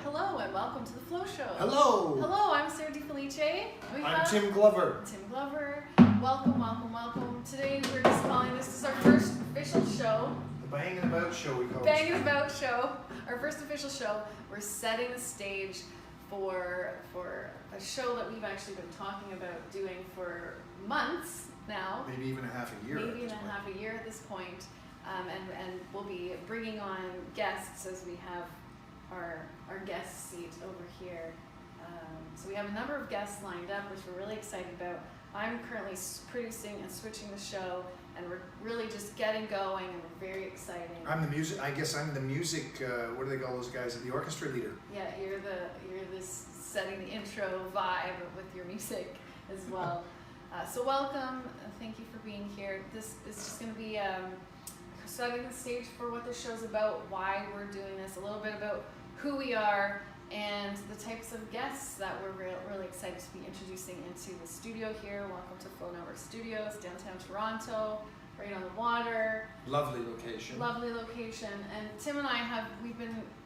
Hello and welcome to the Flow Show. Hello. Hello, I'm Sarah DiFelice. I'm Tim Glover. Tim Glover. Welcome, welcome, welcome. Today we're just calling this our first official show. The Bang and About Show, we call it. Bang and About Show. Our first official show. We're setting the stage for a show that we've actually been talking about doing for months now. Maybe even a half a year. Maybe even a half a year at this point. And we'll be bringing on guests as we have our guest seat over here. So we have a number of guests lined up, which we're really excited about. I'm currently producing and switching the show, and we're really just getting going, and we're very exciting. I'm the music. I guess I'm the music. What do they call those guys? The orchestra leader. Yeah, you're this setting the intro vibe with your music as well. So welcome. Thank you for being here. This is just going to be setting the stage for what the show's about, why we're doing this, a little bit about who we are, and the types of guests that we're really excited to be introducing into the studio here. Welcome to Flow Network Studios, downtown Toronto, right on the water. Lovely location. Lovely location. And Tim and I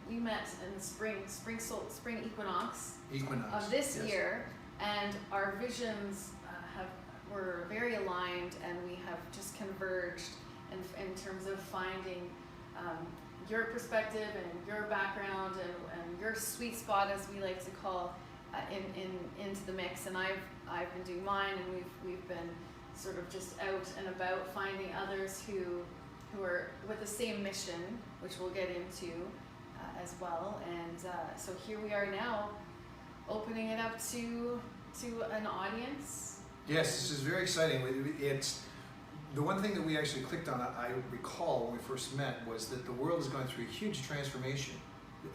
we met in the spring equinox of this year, and our visions were very aligned, and we have just converged in terms of finding your perspective and your background and your sweet spot, as we like to call, into the mix. And I've been doing mine, and we've been sort of just out and about finding others who are with the same mission, which we'll get into as well. And so here we are now, opening it up to an audience. Yes, this is very exciting. It's the one thing that we actually clicked on, I recall when we first met, was that the world is going through a huge transformation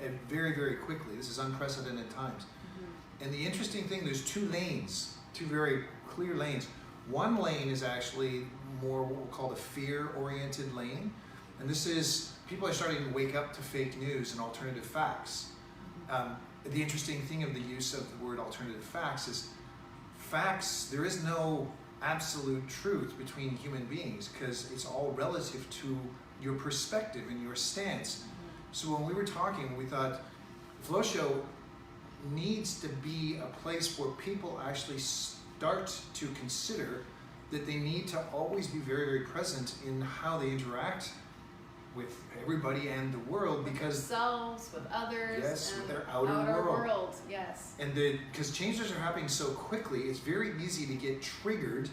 and very, very quickly. This is unprecedented times. Mm-hmm. And the interesting thing, there's two lanes, two very clear lanes. One lane is actually more what we'll call the fear-oriented lane. And this is, people are starting to wake up to fake news and alternative facts. Mm-hmm. The interesting thing of the use of the word alternative facts is facts, there is no absolute truth between human beings, because it's all relative to your perspective and your stance. Mm-hmm. So when we were talking, we thought the Flow Show needs to be a place where people actually start to consider that they need to always be very, very present in how they interact with everybody and the world, because themselves, with others, yes, and with their outer world. Yes. And because changes are happening so quickly, it's very easy to get triggered,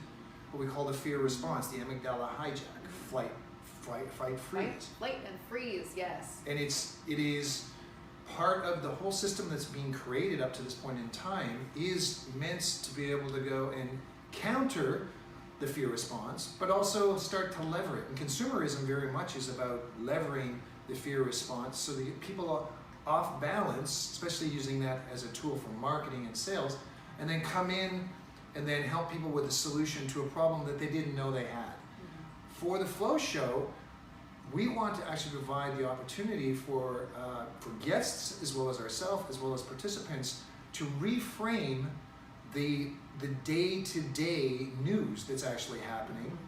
what we call the fear response, the amygdala hijack, fight, freeze. Flight and freeze, yes. And it is part of the whole system that's being created up to this point in time, is meant to be able to go and counter the fear response, but also start to lever it. And consumerism very much is about levering the fear response, so that people are off balance, especially using that as a tool for marketing and sales, and then come in and then help people with a solution to a problem that they didn't know they had. Mm-hmm. For the Flow Show, we want to actually provide the opportunity for guests, as well as ourselves, as well as participants, to reframe the day-to-day news that's actually happening.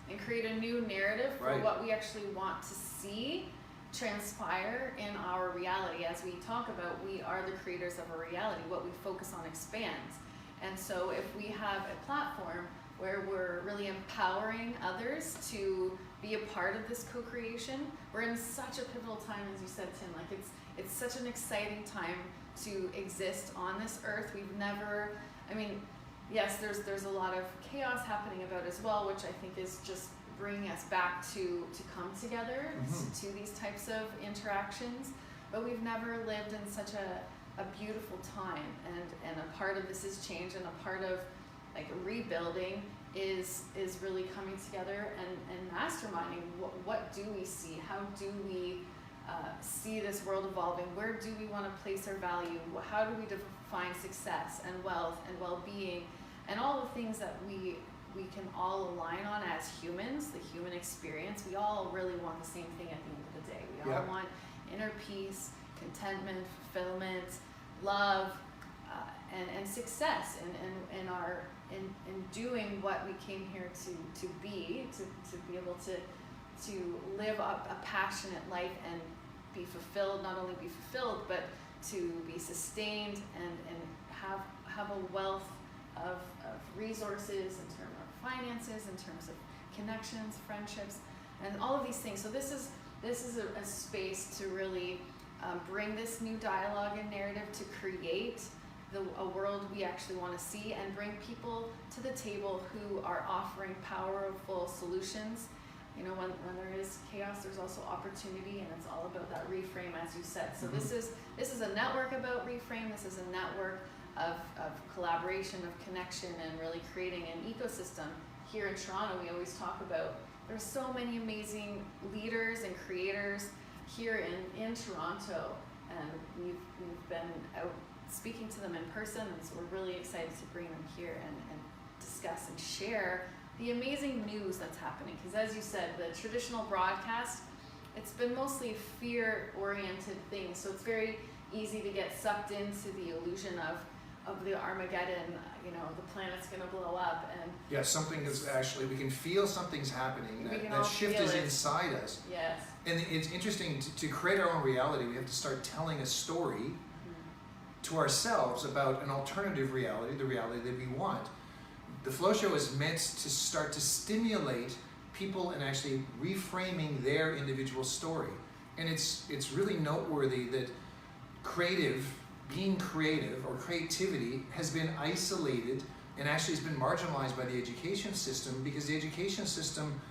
And create a new narrative for right. what we actually want to see transpire in our reality. As we talk about, we are the creators of our reality. What we focus on expands. And so if we have a platform where we're really empowering others to be a part of this co-creation, we're in such a pivotal time, as you said, Tim. Like it's such an exciting time to exist on this earth. We've never, yes, there's a lot of chaos happening about as well, which I think is just bringing us back to come together mm-hmm. to these types of interactions. But we've never lived in such a beautiful time, and a part of this is change, and a part of like rebuilding is really coming together and masterminding what do we see, how do we see this world evolving, where do we want to place our value, how do we define success and wealth and well-being, and all the things that we can all align on as humans, the human experience. We all really want the same thing at the end of the day. We all want inner peace, contentment, fulfillment, love, and success in doing what we came here to be able to live a passionate life and be fulfilled, not only be fulfilled, but to be sustained and have a wealth of resources in terms of finances, in terms of connections, friendships, and all of these things. So this is a space to really bring this new dialogue and narrative to create a world we actually want to see, and bring people to the table who are offering powerful solutions. You know, when there is chaos, there's also opportunity, and it's all about that reframe, as you said. So this is a network about reframe. This is a network of collaboration, of connection, and really creating an ecosystem. Here in Toronto, we always talk about there's so many amazing leaders and creators here in Toronto, and we've been out speaking to them in person, and so we're really excited to bring them here and discuss and share the amazing news that's happening. Because as you said, the traditional broadcast, it's been mostly fear-oriented things, so it's very easy to get sucked into the illusion of the Armageddon, you know, the planet's gonna blow up, and Yeah, something is actually, we can feel something's happening. We can That all shift feel is it. inside us. yes. And it's interesting, to create our own reality, we have to start telling a story to ourselves about an alternative reality, the reality that we want. The Flow Show is meant to start to stimulate people and actually reframing their individual story. And it's really noteworthy that being creative or creativity has been isolated and actually has been marginalized by the education system, because the education system,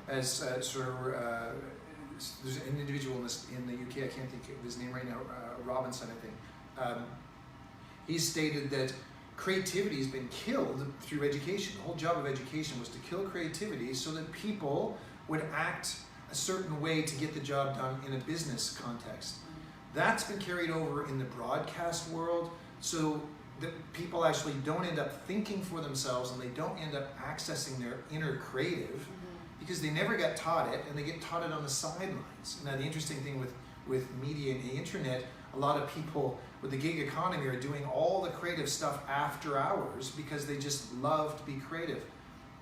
as there's an individual in the UK, I can't think of his name right now, Robinson, I think. He stated that creativity has been killed through education. The whole job of education was to kill creativity so that people would act a certain way to get the job done in a business context. That's been carried over in the broadcast world, so that people actually don't end up thinking for themselves, and they don't end up accessing their inner creative, because they never got taught it, and they get taught it on the sidelines. Now, the interesting thing with media and the internet, a lot of people with the gig economy are doing all the creative stuff after hours because they just love to be creative.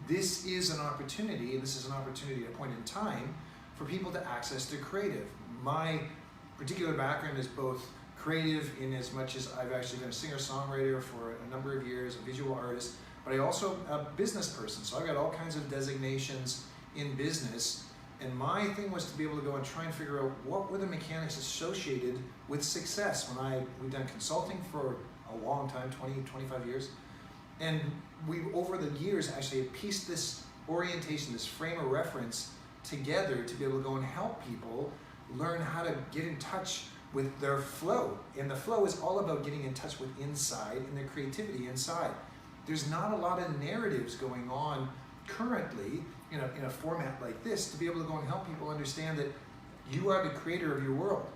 This is an opportunity, and this is an opportunity at a point in time for people to access their creative. My particular background is both creative in as much as I've actually been a singer-songwriter for a number of years, a visual artist, but I also a business person. So I've got all kinds of designations in business, and my thing was to be able to go and try and figure out what were the mechanics associated with success. We've done consulting for a long time, 20, 25 years, and we over the years actually have pieced this orientation, this frame of reference together to be able to go and help people learn how to get in touch with their flow. And the flow is all about getting in touch with inside and their creativity inside. There's not a lot of narratives going on currently in a format like this to be able to go and help people understand that you are the creator of your world.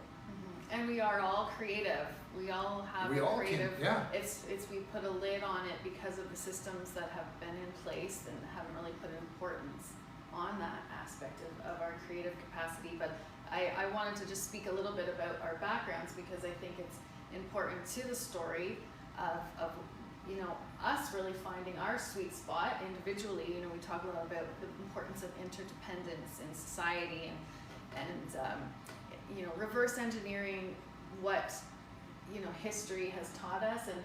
And we are all creative. We all have a creative. It's we put a lid on it because of the systems that have been in place and haven't really put importance on that aspect of our creative capacity. But I wanted to just speak a little bit about our backgrounds, because I think it's important to the story of you know, us really finding our sweet spot individually. You know, we talk a lot about the importance of interdependence in society, and you know, reverse engineering what, you know, history has taught us, and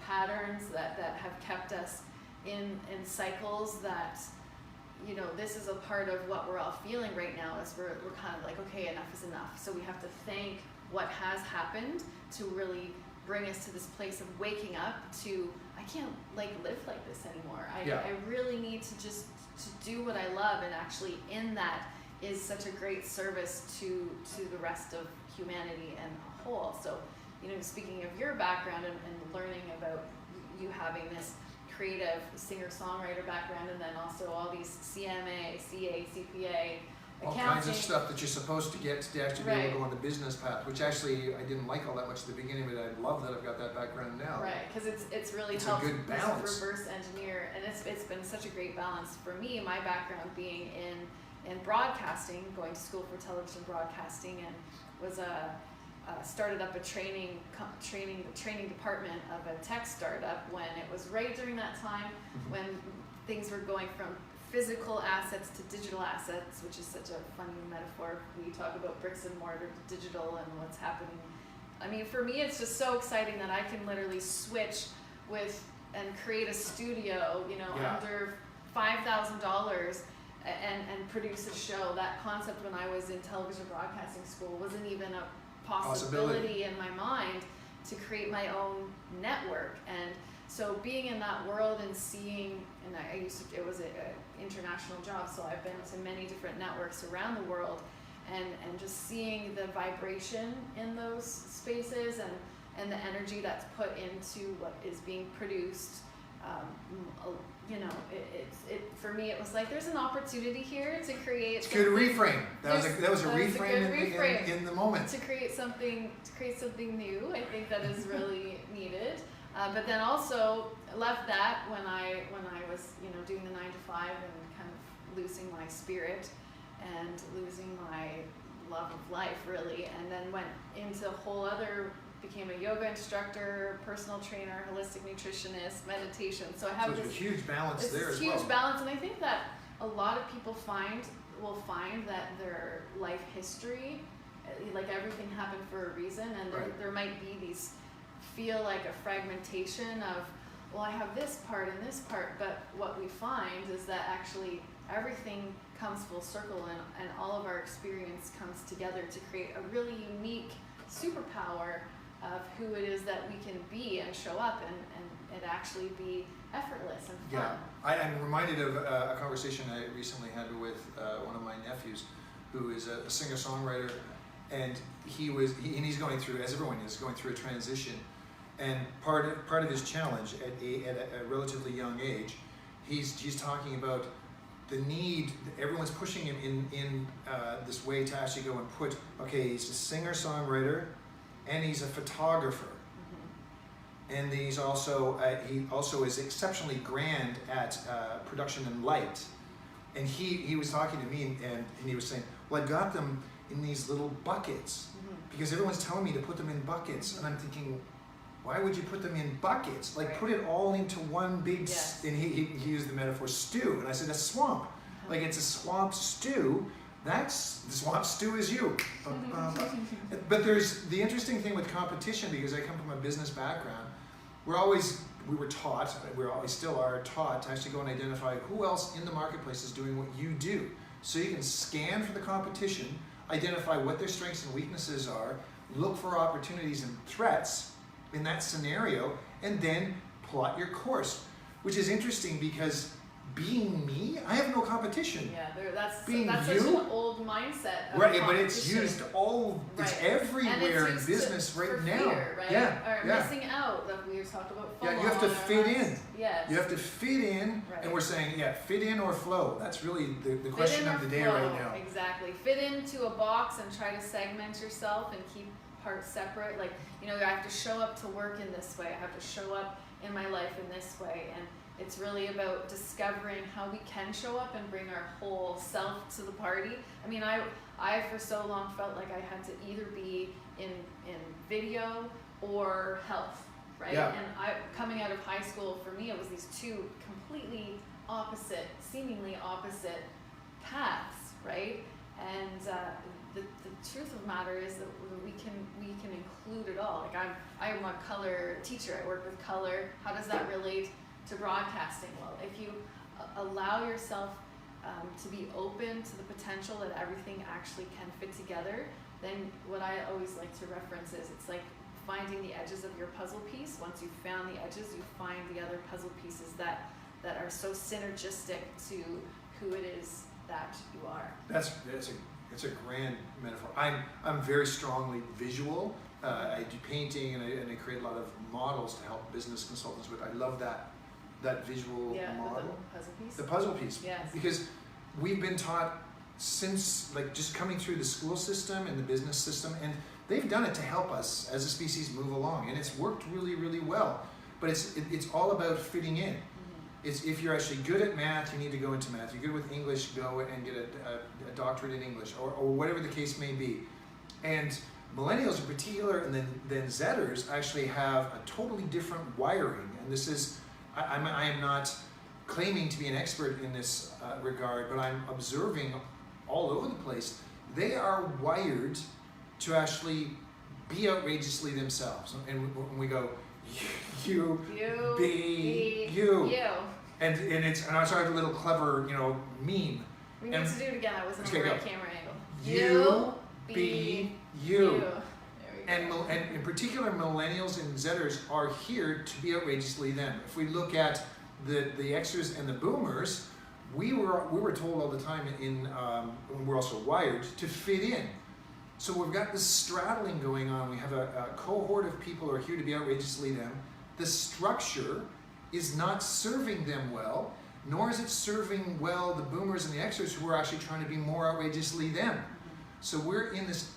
patterns that have kept us in cycles that, you know, this is a part of what we're all feeling right now, is we're kind of like, okay, enough is enough. So we have to thank what has happened to really bring us to this place of waking up to, I can't live like this anymore. I really need to just to do what I love, and actually in that is such a great service to the rest of humanity and a whole. So, you know, speaking of your background and learning about you having this creative singer-songwriter background, and then also all these CMA, CA, CPA, all kinds of stuff that you're supposed to get to actually be able to go on the business path, which actually I didn't like all that much at the beginning, but I love that I've got that background now. Right, because it's really it's helped a good balance. reverse engineer, and it's been such a great balance for me. My background being in broadcasting, going to school for television broadcasting, and was started up a training department of a tech startup when it was right during that time when things were going from physical assets to digital assets, which is such a funny metaphor. We talk about bricks and mortar to digital and what's happening I mean, for me, it's just so exciting that I can literally switch with and create a studio, you know, Yeah. under $5,000 and produce a show. That concept when I was in television broadcasting school wasn't even a possibility in my mind to create my own network. And so being in that world and seeing, and it was an international job, so I've been to many different networks around the world, and just seeing the vibration in those spaces and the energy that's put into what is being produced. You know, for me, it was like there's an opportunity here to create. It's good to reframe. That was a reframe in the moment. To create something new. I think that is really needed. But then also left that when I was, you know, doing the 9 to 5 and kind of losing my spirit and losing my love of life, really, and then went into a whole other. Became a yoga instructor, personal trainer, holistic nutritionist, meditation. So I have there's a huge balance there as well. Huge balance, and I think that a lot of people will find that their life history, like everything happened for a reason, and there might be these feel like a fragmentation of, well, I have this part and this part, but what we find is that actually everything comes full circle, and all of our experience comes together to create a really unique superpower of who it is that we can be and show up and it actually be effortless and fun. Yeah, I'm reminded of a conversation I recently had with one of my nephews, who is a singer-songwriter, and he's going through, as everyone is, going through a transition. And part of his challenge at a relatively young age, he's talking about the need. Everyone's pushing him in this way to actually go and put, okay, he's a singer-songwriter, and he's a photographer, and he also is exceptionally grand at production and light. And he was talking to me, and he was saying, well, I got them in these little buckets because everyone's telling me to put them in buckets, and I'm thinking, why would you put them in buckets? Like, put it all into one big, and he used the metaphor stew, and I said, a swamp. Like, it's a swamp stew. That's the swamp stew is you. But there's the interesting thing with competition, because I come from a business background. We were taught, we always still are taught to actually go and identify who else in the marketplace is doing what you do. So you can scan for the competition, identify what their strengths and weaknesses are, look for opportunities and threats in that scenario, and then plot your course. Which is interesting because being me, I have no competition. Yeah, that's being such an old mindset. Right, but it's used it's everywhere in business right now. Fear, right? Or missing out, like we talked about FOMO. Yeah, you have to fit in. Yes. You have to fit in, and we're saying, fit in or flow. That's really the question of the day right now. Exactly. Fit into a box and try to segment yourself and keep parts separate. Like, you know, I have to show up to work in this way. I have to show up in my life in this way. And it's really about discovering how we can show up and bring our whole self to the party. I mean, I for so long felt like I had to either be in video or health, right? Yeah. And coming out of high school, for me, it was these two completely opposite, seemingly opposite paths, right? And the truth of the matter is that we can include it all. Like I'm a color teacher. I work with color. How does that relate to broadcasting? Well, if you allow yourself to be open to the potential that everything actually can fit together, then what I always like to reference is it's like finding the edges of your puzzle piece. Once you've found the edges, you find the other puzzle pieces that are so synergistic to who it is that you are. It's a grand metaphor. I'm very strongly visual. I do painting, and I create a lot of models to help business consultants with. I love that visual model. The puzzle piece. The puzzle piece. Yes. Because we've been taught since, like, just coming through the school system and the business system, and they've done it to help us as a species move along, and it's worked really, really well. But it's all about fitting in. It's, if you're actually good at math, you need to go into math. You're good with English, go and get a doctorate in English, or whatever the case may be. And millennials in particular, and then Zers actually have a totally different wiring. And this is, I am not claiming to be an expert in this regard, but I'm observing all over the place. They are wired to actually be outrageously themselves. And when we go, you be you. And I started a little clever, meme. We need to do it again. I wasn't on the right camera angle. You be you. There we go. And in particular, millennials and Zers are here to be outrageously them. If we look at the Xers and the Boomers, we were told all the time when we're also wired to fit in. So we've got this straddling going on. We have a cohort of people who are here to be outrageously them. The structure is not serving them well, nor is it serving well the Boomers and the Xers who are actually trying to be more outrageously them. So we're in this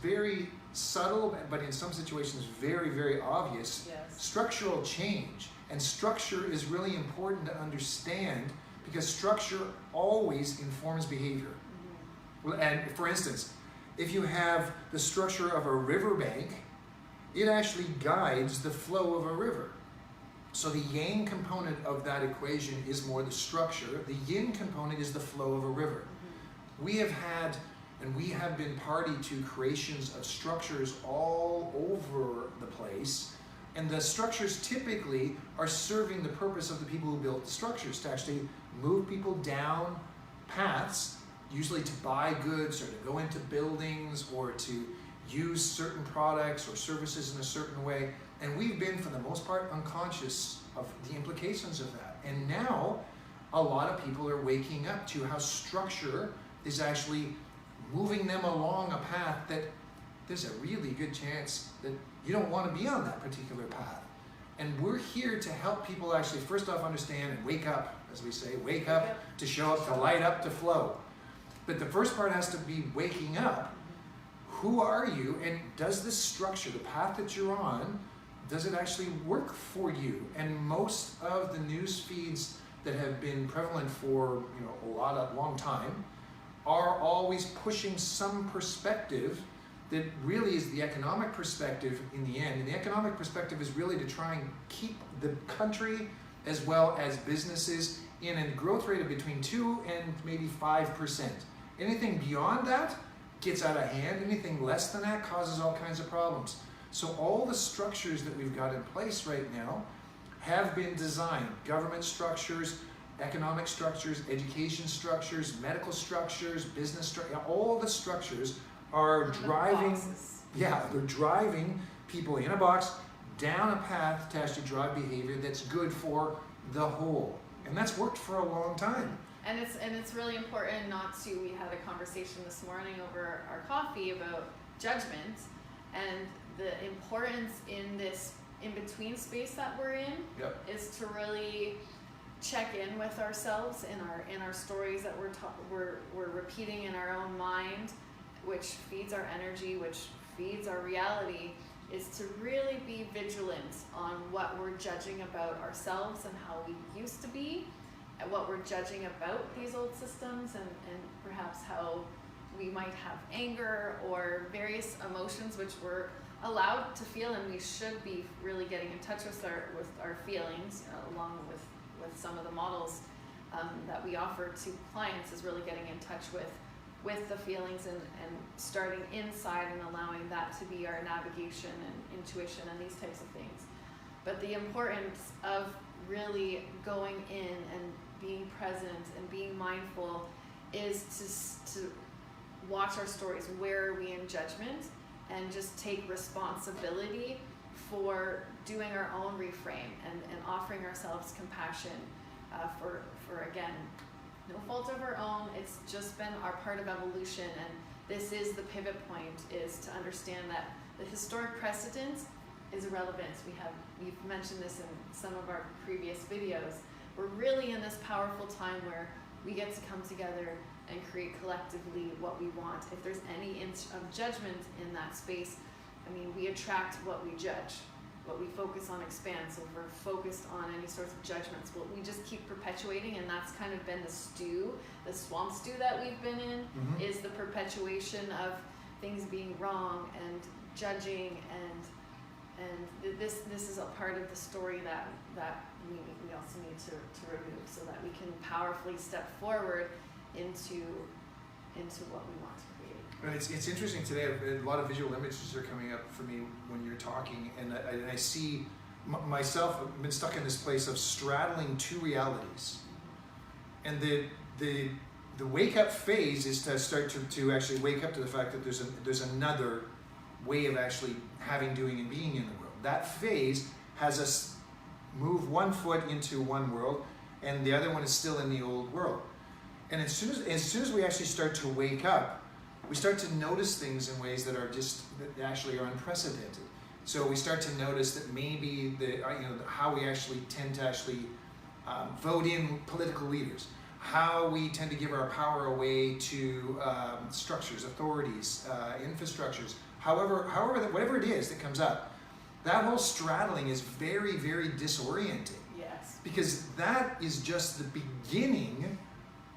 very subtle, but in some situations very, very obvious structural change. And structure is really important to understand because structure always informs behavior. And for instance, if you have the structure of a riverbank, it actually guides the flow of a river. So the yang component of that equation is more the structure. The yin component is the flow of a river. We have had, and we have been party to creations of structures all over the place. And the structures typically are serving the purpose of the people who built the structures, to actually move people down paths, usually to buy goods or to go into buildings or to use certain products or services in a certain way. And we've been, for the most part, unconscious of the implications of that. And now, a lot of people are waking up to how structure is actually moving them along a path that there's a really good chance that you don't want to be on that particular path. And we're here to help people actually, first off, understand and wake up, as we say, wake up to show up, to light up, to flow. But the first part has to be waking up. Who are you, and does this structure, the path that you're on, does it actually work for you? And most of the news feeds that have been prevalent for a long time are always pushing some perspective that really is the economic perspective in the end. And the economic perspective is really to try and keep the country as well as businesses in a growth rate of between 2 and maybe 5%. Anything beyond that gets out of hand. Anything less than that causes all kinds of problems. So all the structures that we've got in place right now have been designed. Government structures, economic structures, education structures, medical structures, business structures, all the structures are driving, they're driving people in a box down a path to actually drive behavior that's good for the whole. And that's worked for a long time. And it's really important not to, we had a conversation this morning over our coffee about judgment and the importance in this in-between space that we're in is to really check in with ourselves in our stories that we're repeating in our own mind, which feeds our energy, which feeds our reality, is to really be vigilant on what we're judging about ourselves and how we used to be, and what we're judging about these old systems, and perhaps how we might have anger or various emotions which we're allowed to feel, and we should be really getting in touch with our feelings, along with some of the models that we offer to clients, is really getting in touch with the feelings and starting inside and allowing that to be our navigation and intuition and these types of things. But the importance of really going in and being present and being mindful is to watch our stories. Where are we in judgment? And just take responsibility for doing our own reframe and offering ourselves compassion for again, no fault of our own. It's just been our part of evolution, and this is the pivot point, is to understand that the historic precedent is irrelevant. We've mentioned this in some of our previous videos. We're really in this powerful time where we get to come together and create collectively what we want. If there's any inch of judgment in that space, we attract what we judge. What we focus on expands. So if we're focused on any sorts of judgments, we just keep perpetuating, and that's kind of been the swamp stew that we've been in, is the perpetuation of things being wrong and judging, and this is a part of the story that we also need to remove, so that we can powerfully step forward into what we want to create. And it's interesting today. A lot of visual images are coming up for me when you're talking, and I see myself. I've been stuck in this place of straddling two realities, and the wake up phase is to start to actually wake up to the fact that there's another way of actually having, doing, and being in the world. That phase has us move one foot into one world, and the other one is still in the old world. And as soon as we actually start to wake up, we start to notice things in ways that actually are unprecedented. So we start to notice that maybe how we actually tend to vote in political leaders, how we tend to give our power away to structures, authorities, infrastructures, whatever it is that comes up. That whole straddling is very, very disorienting. Yes. Because that is just the beginning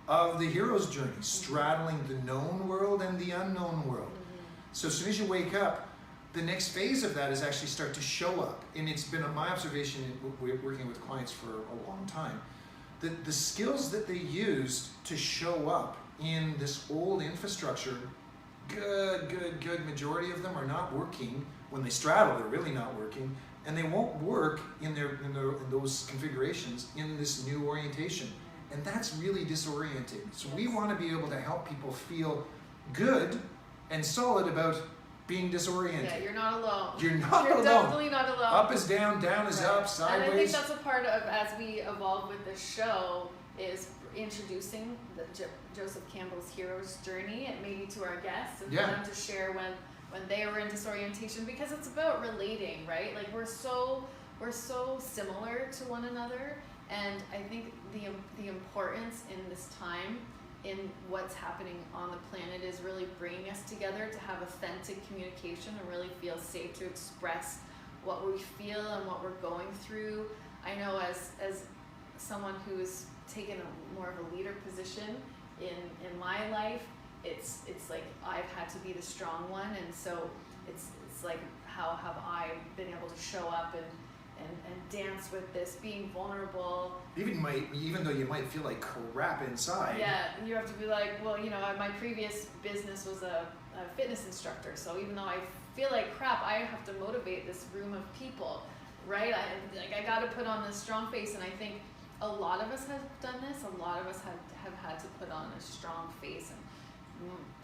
of the hero's journey, straddling the known world and the unknown world. Mm-hmm. So as soon as you wake up, the next phase of that is actually start to show up. And it's been my observation, working with clients for a long time, that the skills that they used to show up in this old infrastructure, good majority of them are not working. When they straddle, they're really not working, and they won't work in those configurations in this new orientation. And that's really disorienting. So we want to be able to help people feel good and solid about being disoriented. Yeah, you're not alone. You're not You're alone. definitely not alone. Up is down, down is up, sideways. And I think that's a part of, as we evolve with the show, is introducing Joseph Campbell's hero's journey, and maybe to our guests, and for them to share when they were in disorientation, because it's about relating, right? Like we're so similar to one another, and I think the importance in this time in what's happening on the planet is really bringing us together to have authentic communication and really feel safe to express what we feel and what we're going through. I know as someone who's taken more of a leader position in my life, it's like I've had to be the strong one, and so it's like how have I been able to show up and dance with this, being vulnerable. Even though you might feel like crap inside. Yeah, you have to be like, well, my previous business was a fitness instructor, so even though I feel like crap, I have to motivate this room of people, right? I got to put on this strong face, and I think a lot of us have done this. A lot of us have had to put on a strong face and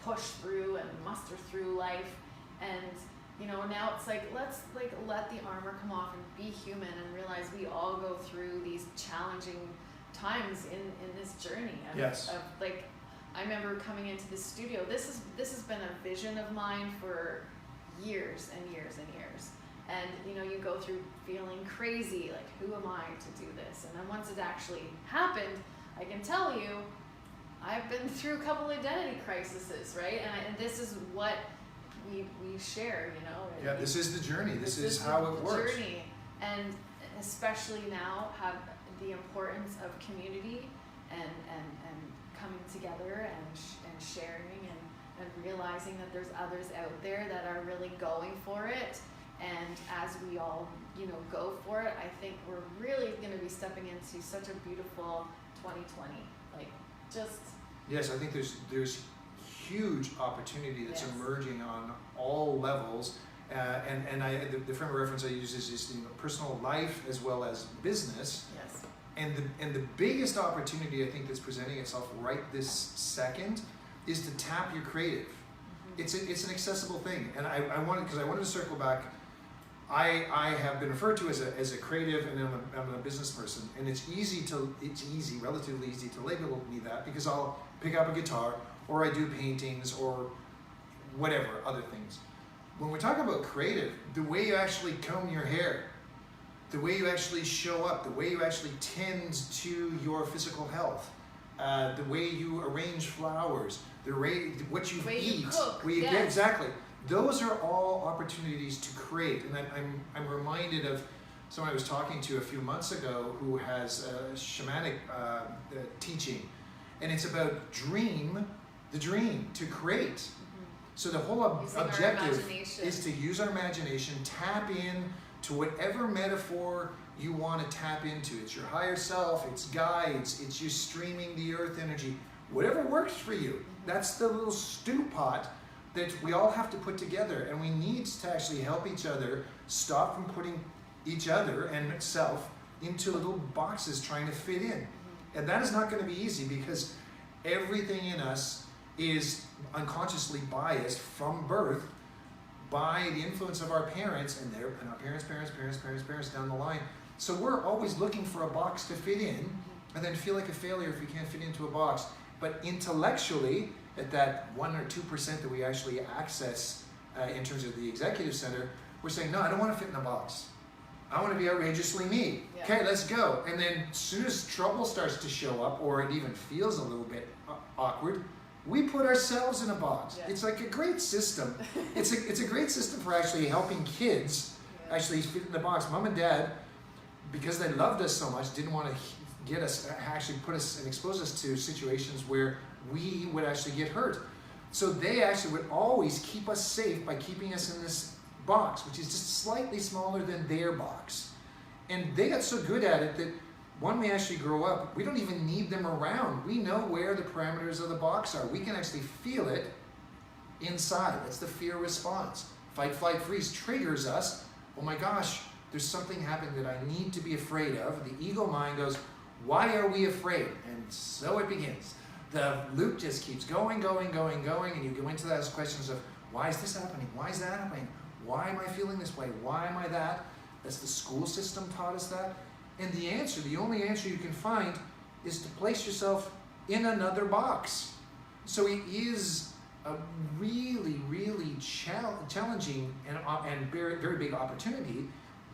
push through and muster through life, and now it's like let's let the armor come off and be human and realize we all go through these challenging times in this journey. Yes. I remember coming into the studio. This has been a vision of mine for years and years and years. And you go through feeling crazy, like who am I to do this? And then once it actually happened, I can tell you, I've been through a couple identity crises, right? And this is what we share, Yeah, this is the journey. This is how it works. Journey, and especially now have the importance of community and coming together and sharing and realizing that there's others out there that are really going for it. And as we all, go for it, I think we're really going to be stepping into such a beautiful 2020. Yes, I think there's huge opportunity that's emerging on all levels, and the frame of reference I use is personal life as well as business. Yes. And the biggest opportunity I think that's presenting itself right this second is to tap your creative. Mm-hmm. It's an accessible thing, and I wanted to circle back. I have been referred to as a creative, and I'm a business person, and it's relatively easy to label me that, because I'll pick up a guitar, or I do paintings, or whatever other things. When we talk about creative, the way you actually comb your hair, the way you actually show up, the way you actually tend to your physical health, the way you arrange flowers, what you eat, you cook, yeah, exactly. Those are all opportunities to create. And I'm reminded of someone I was talking to a few months ago who has a shamanic teaching, and it's about the dream to create. Mm-hmm. So the whole objective is to use our imagination, tap in to whatever metaphor you want to tap into. It's your higher self, it's guides, it's you streaming the earth energy, whatever works for you. Mm-hmm. That's the little stew pot that we all have to put together, and we need to actually help each other stop from putting each other and self into little boxes trying to fit in. And that is not going to be easy, because everything in us is unconsciously biased from birth by the influence of our parents and our parents down the line. So we're always looking for a box to fit in, and then feel like a failure if we can't fit into a box. But intellectually, at that 1 or 2% that we actually access in terms of the executive center, we're saying, no, I don't want to fit in a box. I want to be outrageously me. Yeah. Okay, let's go. And then as soon as trouble starts to show up, or it even feels a little bit awkward, we put ourselves in a box. Yeah. It's like a great system. It's a great system for actually helping kids actually fit in the box. Mom and Dad, because they loved us so much, didn't want to get us, actually put us and expose us to situations where we would actually get hurt. So they actually would always keep us safe by keeping us in this box, which is just slightly smaller than their box. And they got so good at it that when we actually grow up, we don't even need them around. We know where the parameters of the box are. We can actually feel it inside. That's the fear response. Fight, flight, freeze triggers us. Oh my gosh, there's something happening that I need to be afraid of. The ego mind goes, why are we afraid? And so it begins. The loop just keeps going, and you go into those questions of, why is this happening? Why is that happening? Why am I feeling this way? Why am I that? That's the school system taught us that. And the answer, the only answer you can find, is to place yourself in another box. So it is a really, really challenging and very, very big opportunity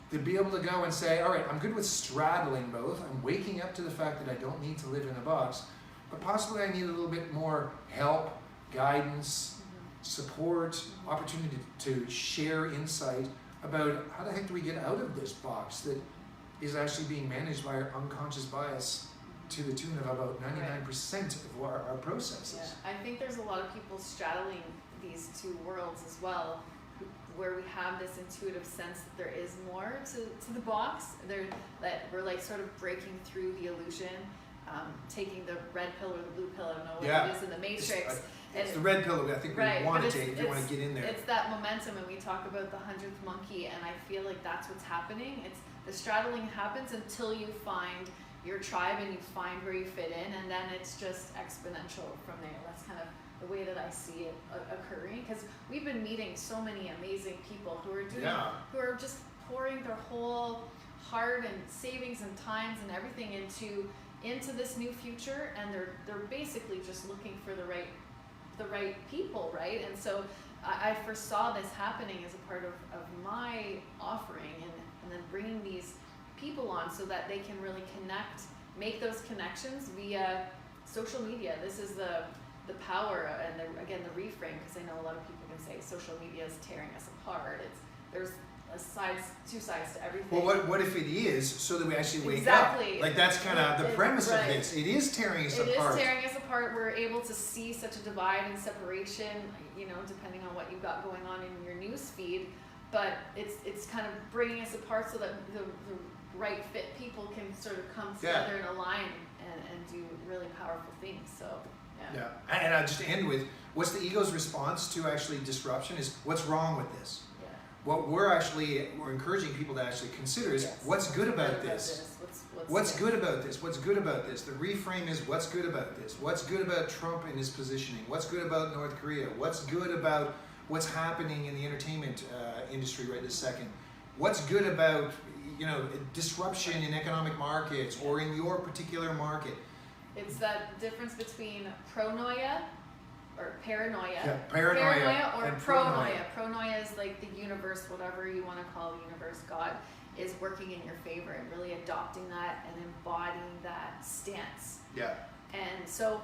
to be able to go and say, all right, I'm good with straddling both. I'm waking up to the fact that I don't need to live in a box, but possibly I need a little bit more help, guidance, support, opportunity to share insight about how the heck do we get out of this box that is actually being managed by our unconscious bias to the tune of about 99% of our processes. Yeah, I think there's a lot of people straddling these two worlds as well, where we have this intuitive sense that there is more to the box. That we're like sort of breaking through the illusion, taking the red pill or the blue pill, I don't know what it is in the Matrix. It's the red pill I think we want to take if you want to get in there. It's that momentum, and we talk about the 100th monkey, and I feel like that's what's happening. It's the straddling happens until you find your tribe and you find where you fit in, and then it's just exponential from there. That's kind of the way that I see it occurring, because we've been meeting so many amazing people who are doing, who are just pouring their whole heart and savings and times and everything into this new future, and they're basically just looking for the right people, right? And so I foresaw this happening as a part of my offering, and then bringing these people on so that they can really make those connections via social media. This is the power, and again the reframe, because I know a lot of people can say social media is tearing us apart. There's two sides to everything. Well, what if it is, so that we actually wake up? Like that's kind of the premise of this. It is tearing us apart. It is tearing us apart. We're able to see such a divide and separation, depending on what you've got going on in your news feed. But it's kind of bringing us apart so that the right fit people can sort of come together and align and do really powerful things. So yeah. And I just end with, what's the ego's response to actually disruption is, what's wrong with this? What we're encouraging people to actually consider is, what's good about this? What's good about this? What's good about this? The reframe is, what's good about this? What's good about Trump and his positioning? What's good about North Korea? What's good about what's happening in the entertainment industry right this second? What's good about disruption in economic markets or in your particular market? It's that difference between pronoia or paranoia. Yeah, paranoia or and pronoia. Pronoia is like the universe, whatever you want to call the universe, God, is working in your favor and really adopting that and embodying that stance. Yeah. And so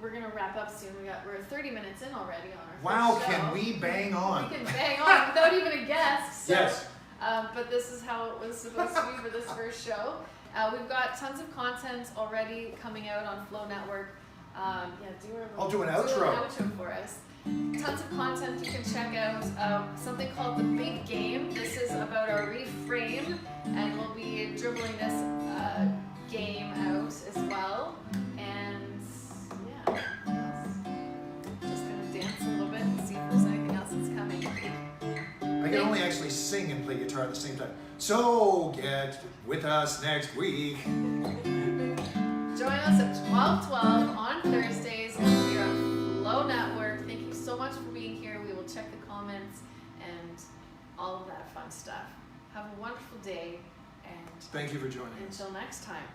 we're going to wrap up soon. We're 30 minutes in already on our Wow, first show. can we bang on? We can bang on without even a guest. So, yes. But this is how it was supposed to be for this first show. We've got tons of content already coming out on Flow Network. I'll do an outro. Do an outro for us. Tons of content you can check out. Something called The Big Game. This is about our reframe, and we'll be dribbling this game out as well. And just gonna dance a little bit and see guitar at the same time. So get with us next week. Join us at 12:12 on Thursdays here on Flow Network. Thank you so much for being here. We will check the comments and all of that fun stuff. Have a wonderful day, and Thank you for joining us. until next time.